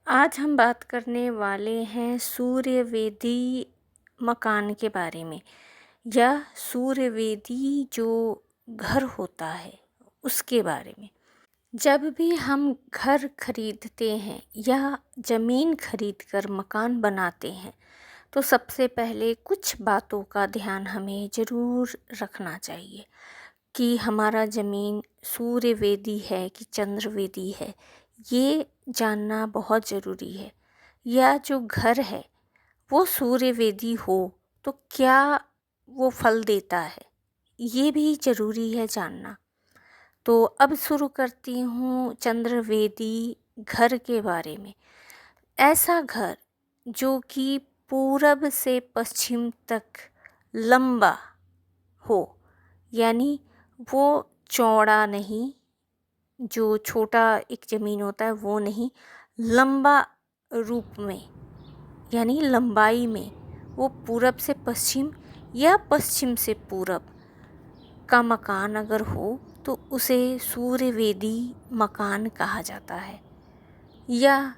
आज हम बात करने वाले हैं सूर्यवेदी मकान के बारे में या सूर्यवेदी जो घर होता है उसके बारे में। जब भी हम घर खरीदते हैं या ज़मीन खरीदकर मकान बनाते हैं तो सबसे पहले कुछ बातों का ध्यान हमें ज़रूर रखना चाहिए कि हमारा ज़मीन सूर्यवेदी है कि चंद्रवेदी है, ये जानना बहुत ज़रूरी है। या जो घर है वो सूर्यवेदी हो तो क्या वो फल देता है, ये भी ज़रूरी है जानना। तो अब शुरू करती हूँ चंद्रवेदी घर के बारे में। ऐसा घर जो कि पूरब से पश्चिम तक लंबा हो, यानी वो चौड़ा नहीं, जो छोटा एक ज़मीन होता है वो नहीं, लंबा रूप में यानी लंबाई में वो पूरब से पश्चिम या पश्चिम से पूरब का मकान अगर हो तो उसे सूर्यवेदी मकान कहा जाता है। या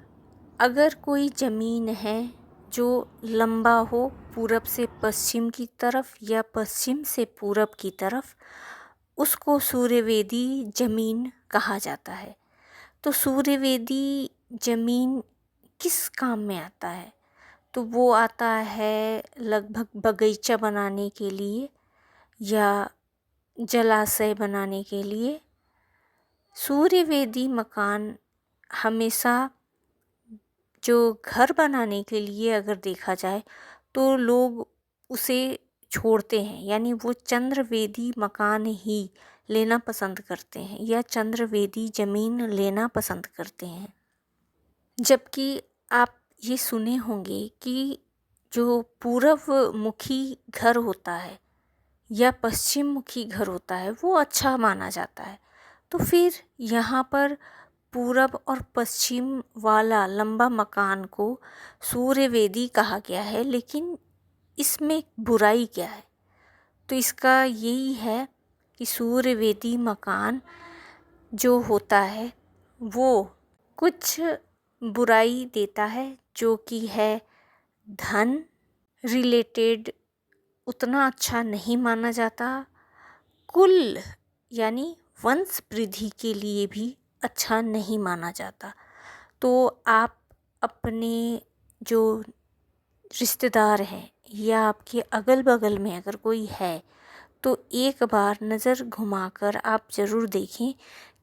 अगर कोई ज़मीन है जो लंबा हो पूरब से पश्चिम की तरफ या पश्चिम से पूरब की तरफ, उसको सूर्यवेदी ज़मीन कहा जाता है। तो सूर्यवेदी ज़मीन किस काम में आता है? तो वो आता है लगभग बगीचा बनाने के लिए या जलाशय बनाने के लिए। सूर्यवेदी मकान हमेशा जो घर बनाने के लिए अगर देखा जाए तो लोग उसे छोड़ते हैं, यानी वो चंद्रवेदी मकान ही लेना पसंद करते हैं या चंद्रवेदी ज़मीन लेना पसंद करते हैं। जबकि आप ये सुने होंगे कि जो पूर्व मुखी घर होता है या पश्चिम मुखी घर होता है वो अच्छा माना जाता है। तो फिर यहाँ पर पूरब और पश्चिम वाला लंबा मकान को सूर्यवेदी कहा गया है, लेकिन इसमें बुराई क्या है? तो इसका यही है कि सूर्यवेदी मकान जो होता है वो कुछ बुराई देता है, जो कि है धन रिलेटेड उतना अच्छा नहीं माना जाता, कुल यानी वंश वृद्धि के लिए भी अच्छा नहीं माना जाता। तो आप अपने जो रिश्तेदार हैं या आपके अगल बगल में अगर कोई है तो एक बार नज़र घुमाकर आप ज़रूर देखें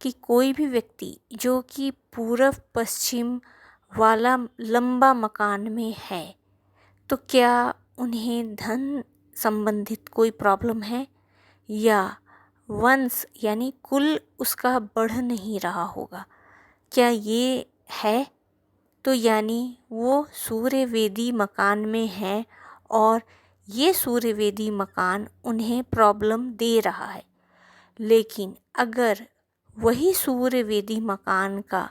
कि कोई भी व्यक्ति जो कि पूर्व पश्चिम वाला लंबा मकान में है तो क्या उन्हें धन संबंधित कोई प्रॉब्लम है या वंश यानी कुल उसका बढ़ नहीं रहा होगा, क्या ये है? तो यानी वो सूर्यवेदी मकान में है और ये सूर्यवेदी मकान उन्हें प्रॉब्लम दे रहा है। लेकिन अगर वही सूर्यवेदी मकान का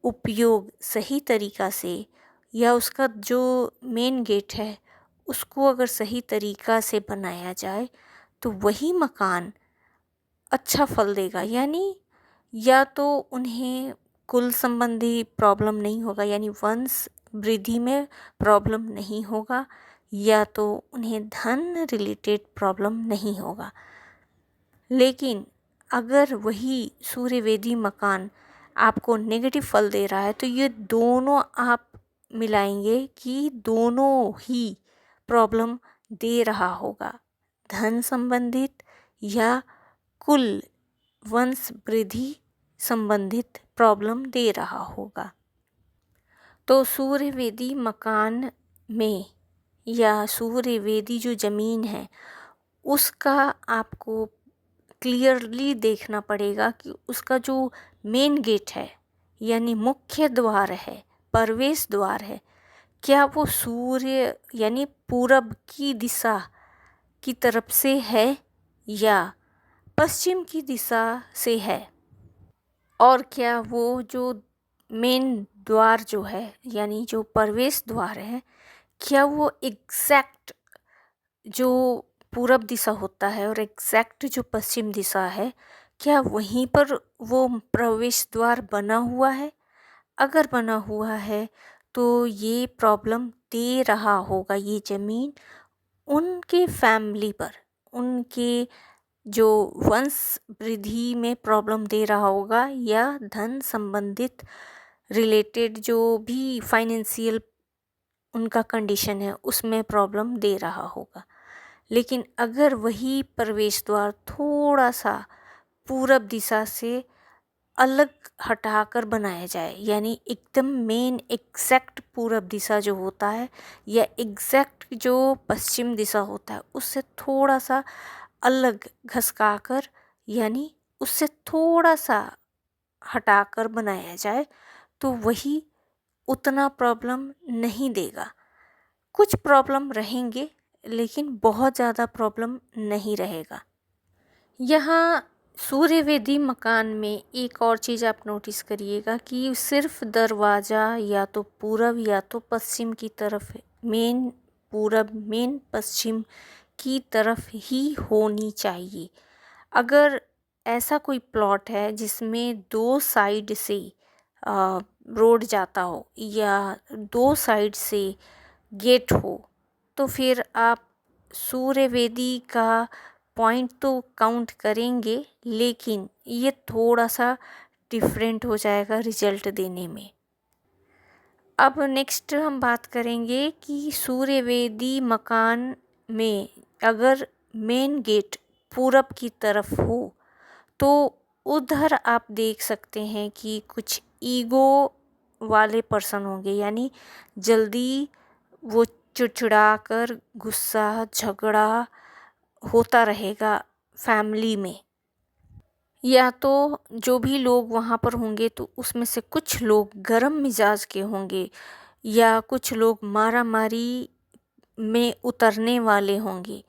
उपयोग सही तरीक़ा से या उसका जो मेन गेट है उसको अगर सही तरीक़ा से बनाया जाए तो वही मकान अच्छा फल देगा। यानी या तो उन्हें कुल संबंधी प्रॉब्लम नहीं होगा, यानी वंश वृद्धि में प्रॉब्लम नहीं होगा, या तो उन्हें धन रिलेटेड प्रॉब्लम नहीं होगा। लेकिन अगर वही सूर्यवेदी मकान आपको नेगेटिव फल दे रहा है तो ये दोनों आप मिलाएंगे कि दोनों ही प्रॉब्लम दे रहा होगा, धन संबंधित या कुल वंश वृद्धि संबंधित प्रॉब्लम दे रहा होगा। तो सूर्यवेदी मकान में या सूर्यवेदी जो ज़मीन है उसका आपको क्लियरली देखना पड़ेगा कि उसका जो मेन गेट है यानी मुख्य द्वार है, प्रवेश द्वार है, क्या वो सूर्य यानी पूरब की दिशा की तरफ से है या पश्चिम की दिशा से है, और क्या वो जो मेन द्वार जो है यानी जो प्रवेश द्वार है क्या वो एग्जैक्ट जो पूरब दिशा होता है और एग्जैक्ट जो पश्चिम दिशा है क्या वहीं पर वो प्रवेश द्वार बना हुआ है। अगर बना हुआ है तो ये प्रॉब्लम दे रहा होगा, ये ज़मीन उनके फैमिली पर, उनके जो वंश वृद्धि में प्रॉब्लम दे रहा होगा, या धन संबंधित रिलेटेड जो भी फाइनेंशियल उनका कंडीशन है उसमें प्रॉब्लम दे रहा होगा। लेकिन अगर वही प्रवेश द्वार थोड़ा सा पूरब दिशा से अलग हटाकर बनाया जाए, यानी एकदम मेन एग्जैक्ट पूरब दिशा जो होता है या एग्जैक्ट जो पश्चिम दिशा होता है उससे थोड़ा सा अलग घसकाकर, यानी उससे थोड़ा सा हटाकर बनाया जाए, तो वही उतना प्रॉब्लम नहीं देगा। कुछ प्रॉब्लम रहेंगे लेकिन बहुत ज़्यादा प्रॉब्लम नहीं रहेगा। यहाँ सूर्यवेदी मकान में एक और चीज़ आप नोटिस करिएगा कि सिर्फ दरवाज़ा या तो पूरब या तो पश्चिम की तरफ, मेन पूरब मेन पश्चिम की तरफ ही होनी चाहिए। अगर ऐसा कोई प्लॉट है जिसमें दो साइड से रोड जाता हो या दो साइड से गेट हो, तो फिर आप सूर्यवेदी का पॉइंट तो काउंट करेंगे, लेकिन ये थोड़ा सा डिफरेंट हो जाएगा रिजल्ट देने में। अब नेक्स्ट हम बात करेंगे कि सूर्यवेदी मकान में अगर मेन गेट पूरब की तरफ हो तो उधर आप देख सकते हैं कि कुछ ईगो वाले पर्सन होंगे, यानी जल्दी वो चिड़चिड़ा कर गुस्सा झगड़ा होता रहेगा फैमिली में, या तो जो भी लोग वहाँ पर होंगे तो उसमें से कुछ लोग गरम मिजाज के होंगे या कुछ लोग मारा मारी में उतरने वाले होंगे,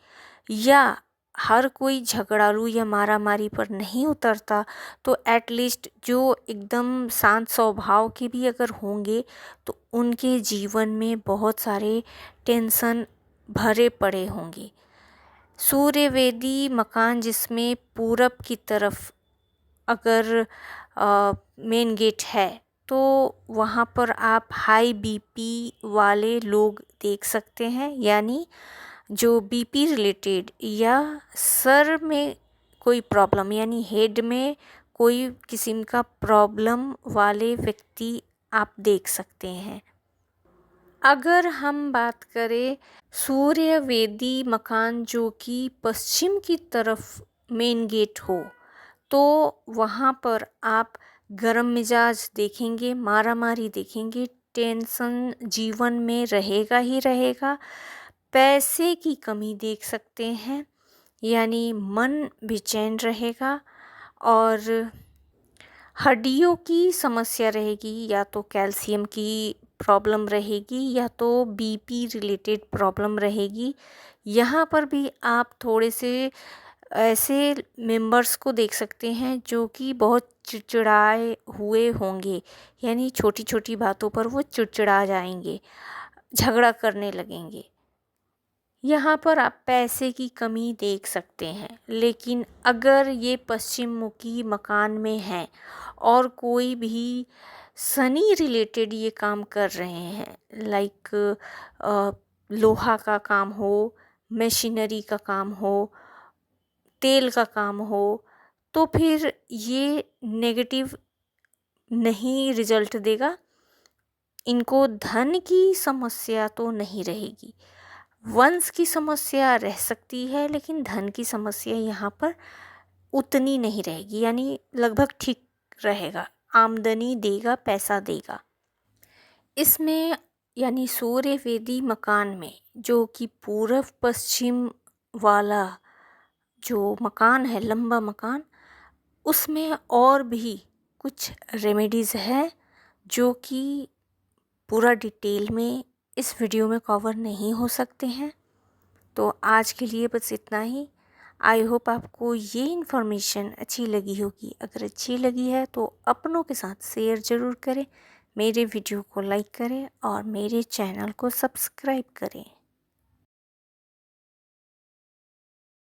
या हर कोई झगड़ालू या मारा मारी पर नहीं उतरता, तो एटलीस्ट जो एकदम शांत स्वभाव के भी अगर होंगे तो उनके जीवन में बहुत सारे टेंशन भरे पड़े होंगे। सूर्यवेदी मकान जिसमें पूरब की तरफ अगर मेन गेट है तो वहाँ पर आप हाई बीपी वाले लोग देख सकते हैं, यानी जो बीपी रिलेटेड या सर में कोई प्रॉब्लम, यानी हेड में कोई किस्म का प्रॉब्लम वाले व्यक्ति आप देख सकते हैं। अगर हम बात करें सूर्यवेदी मकान जो कि पश्चिम की तरफ मेन गेट हो, तो वहाँ पर आप गरम मिजाज देखेंगे, मारामारी देखेंगे, टेंशन जीवन में रहेगा ही रहेगा, पैसे की कमी देख सकते हैं, यानी मन बेचैन रहेगा, और हड्डियों की समस्या रहेगी, या तो कैल्शियम की प्रॉब्लम रहेगी या तो बीपी रिलेटेड प्रॉब्लम रहेगी। यहाँ पर भी आप थोड़े से ऐसे मेंबर्स को देख सकते हैं जो कि बहुत चिड़चिड़ाए हुए होंगे, यानी छोटी छोटी बातों पर वो चिड़चिड़ा जाएंगे, झगड़ा करने लगेंगे। यहाँ पर आप पैसे की कमी देख सकते हैं। लेकिन अगर ये पश्चिम मुखी मकान में है और कोई भी शनि रिलेटेड ये काम कर रहे हैं, लाइक लोहा का काम हो, मशीनरी का काम हो, तेल का काम हो, तो फिर ये नेगेटिव नहीं रिजल्ट देगा। इनको धन की समस्या तो नहीं रहेगी, वंश की समस्या रह सकती है, लेकिन धन की समस्या यहाँ पर उतनी नहीं रहेगी, यानी लगभग ठीक रहेगा, आमदनी देगा, पैसा देगा। इसमें यानी सूर्यवेदी मकान में जो कि पूर्व पश्चिम वाला जो मकान है, लंबा मकान, उसमें और भी कुछ रेमेडीज़ है जो कि पूरा डिटेल में इस वीडियो में कवर नहीं हो सकते हैं। तो आज के लिए बस इतना ही। आई होप आपको ये इन्फॉर्मेशन अच्छी लगी होगी। अगर अच्छी लगी है तो अपनों के साथ शेयर ज़रूर करें, मेरे वीडियो को लाइक करें और मेरे चैनल को सब्सक्राइब करें।